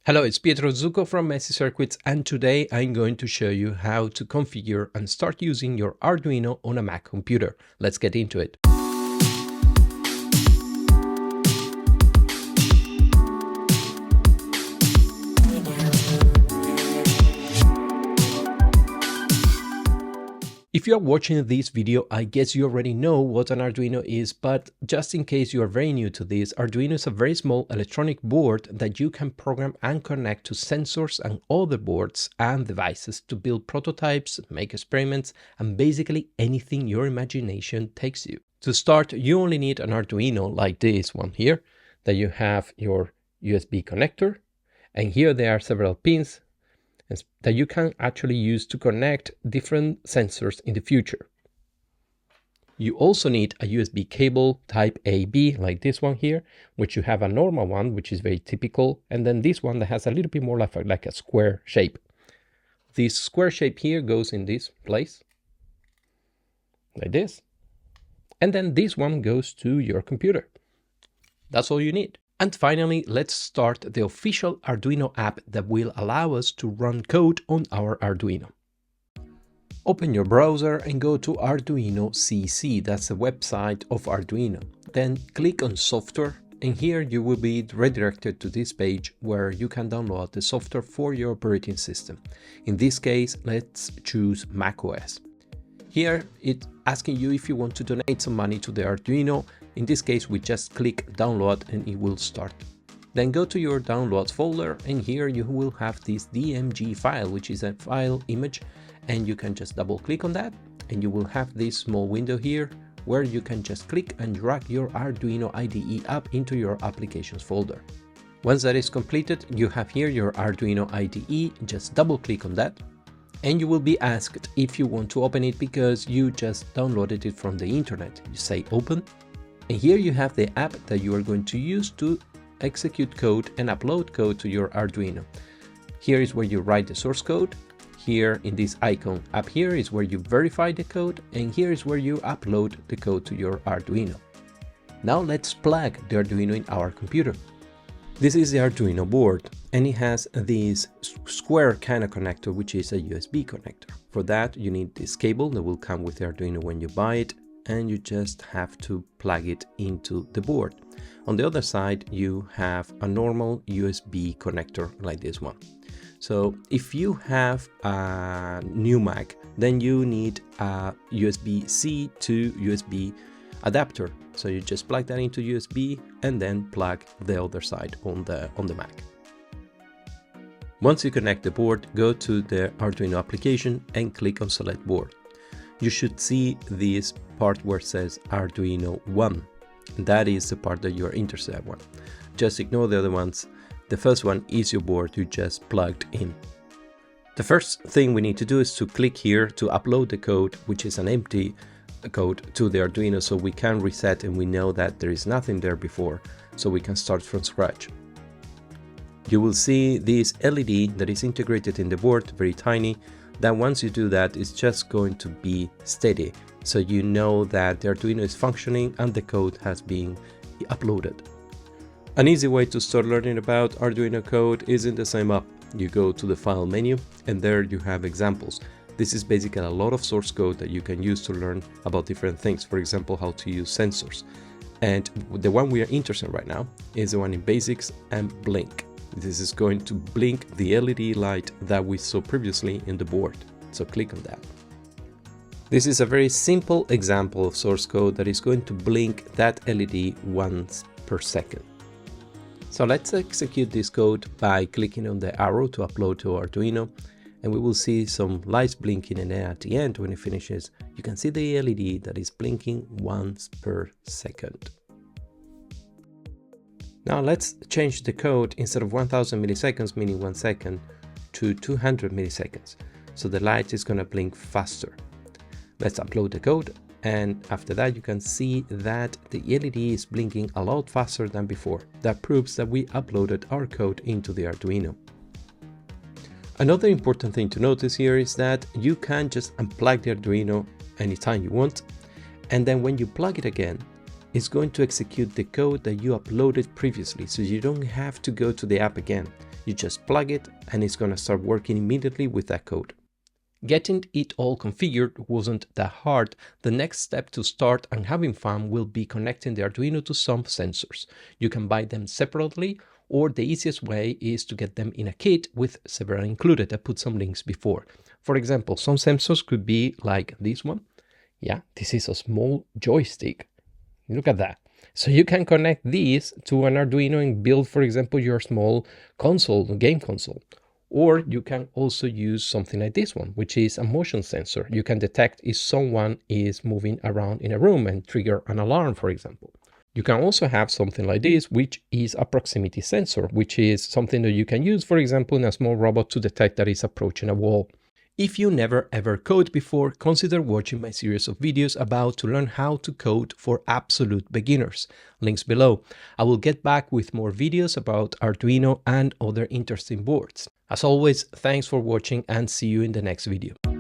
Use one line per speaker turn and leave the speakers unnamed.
Hello, it's Pietro Zucco from Messy Circuits, and today I'm going to show you how to configure and start using your Arduino on a Mac computer. Let's get into it. If you are watching this video, I guess you already know what an Arduino is, but just in case you are very new to this, Arduino is a very small electronic board that you can program and connect to sensors and other boards and devices to build prototypes, make experiments, and basically anything your imagination takes you. To start, you only need an Arduino like this one here, that you have your USB connector, and here there are several pins that you can actually use to connect different sensors in the future. You also need a USB cable type AB like this one here, which you have a normal one, which is very typical, and then this one that has a little bit more like a square shape. This square shape here goes in this place, like this, and then this one goes to your computer. That's all you need. And finally, let's start the official Arduino app that will allow us to run code on our Arduino. Open your browser and go to Arduino CC, that's the website of Arduino. Then click on software, and here you will be redirected to this page where you can download the software for your operating system. In this case, let's choose macOS. Here it's asking you if you want to donate some money to the Arduino. In this case, we just click download and it will start. Then go to your downloads folder, and here you will have this DMG file, which is a file image, and you can just double click on that and you will have this small window here where you can just click and drag your Arduino IDE app into your applications folder. Once that is completed, you have here your Arduino IDE, just double click on that. And you will be asked if you want to open it because you just downloaded it from the internet. You say open, and here you have the app that you are going to use to execute code and upload code to your Arduino. Here is where you write the source code. Here in this icon up here is where you verify the code, and here is where you upload the code to your Arduino. Now let's plug the Arduino in our computer. This is the Arduino board, and it has this square kind of connector, which is a USB connector. For that, you need this cable that will come with the Arduino when you buy it, and you just have to plug it into the board. On the other side, you have a normal USB connector like this one. So if you have a new Mac, then you need a USB-C to USB adapter. So you just plug that into USB and then plug the other side on the Mac. Once you connect the board, go to the Arduino application and click on select board. You should see this part where it says Arduino 1. That is the part that you're interested in. Just ignore the other ones. The first one is your board you just plugged in. The first thing we need to do is to click here to upload the code, which is an empty code, to the Arduino, so we can reset and we know that there is nothing there before, so we can start from scratch. You will see this LED that is integrated in the board, very tiny, that once you do that, it's just going to be steady, so you know that the Arduino is functioning and the code has been uploaded. An easy way to start learning about Arduino code is in the same app. You go to the file menu and there you have examples. This is basically a lot of source code that you can use to learn about different things, for example, how to use sensors. And the one we are interested in right now is the one in basics and blink. This is going to blink the LED light that we saw previously in the board. So click on that. This is a very simple example of source code that is going to blink that LED once per second. So let's execute this code by clicking on the arrow to upload to Arduino, and we will see some lights blinking, and then at the end when it finishes you can see the LED that is blinking once per second. Now let's change the code, instead of 1000 milliseconds, meaning 1 second, to 200 milliseconds, so the light is going to blink faster. Let's upload the code, and after that you can see that the LED is blinking a lot faster than before. That proves that we uploaded our code into the Arduino. Another important thing to notice here is that you can just unplug the Arduino anytime you want, and then when you plug it again, it's going to execute the code that you uploaded previously, so you don't have to go to the app again. You just plug it and it's gonna start working immediately with that code. Getting it all configured wasn't that hard. The next step to start and having fun will be connecting the Arduino to some sensors. You can buy them separately, or the easiest way is to get them in a kit with several included. I put some links before. For example, some sensors could be like this one. Yeah, this is a small joystick. Look at that. So you can connect these to an Arduino and build, for example, your small console, game console. Or you can also use something like this one, which is a motion sensor. You can detect if someone is moving around in a room and trigger an alarm, for example. You can also have something like this, which is a proximity sensor, which is something that you can use, for example, in a small robot to detect that it's approaching a wall. If you never ever coded before, consider watching my series of videos about to learn how to code for absolute beginners. Links below. I will get back with more videos about Arduino and other interesting boards. As always, thanks for watching and see you in the next video.